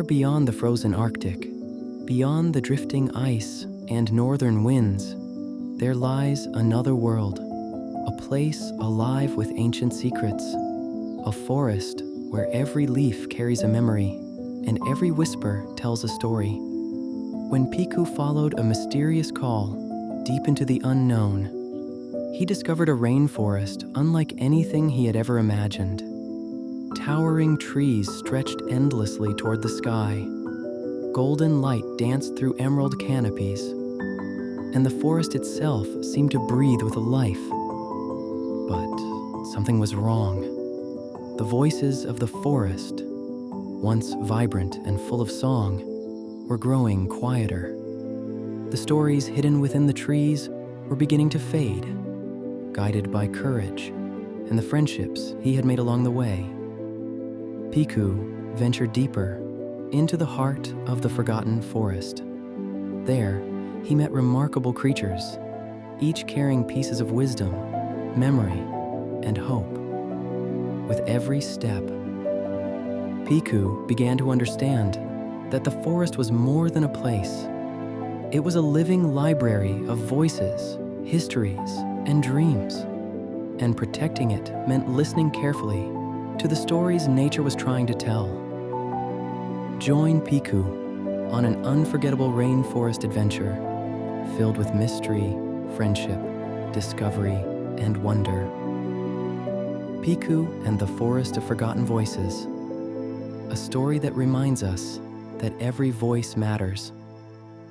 beyond the frozen Arctic, beyond the drifting ice and northern winds, there lies another world, a place alive with ancient secrets, a forest where every leaf carries a memory and every whisper tells a story. When Piku followed a mysterious call deep into the unknown, he discovered a rainforest unlike anything he had ever imagined. Towering trees stretched endlessly toward the sky. Golden light danced through emerald canopies, and the forest itself seemed to breathe with life. But something was wrong. The voices of the forest, once vibrant and full of song, were growing quieter. The stories hidden within the trees were beginning to fade, guided by courage and the friendships he had made along the way. Piku ventured deeper into the heart of the forgotten forest. There, he met remarkable creatures, each carrying pieces of wisdom, memory, and hope. With every step, Piku began to understand that the forest was more than a place. It was a living library of voices, histories, and dreams. And protecting it meant listening carefully to the stories nature was trying to tell. Join Piku on an unforgettable rainforest adventure filled with mystery, friendship, discovery, and wonder. Piku and the Forest of Forgotten Voices, a story that reminds us that every voice matters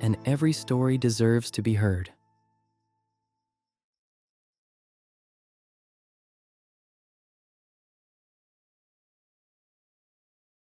and every story deserves to be heard.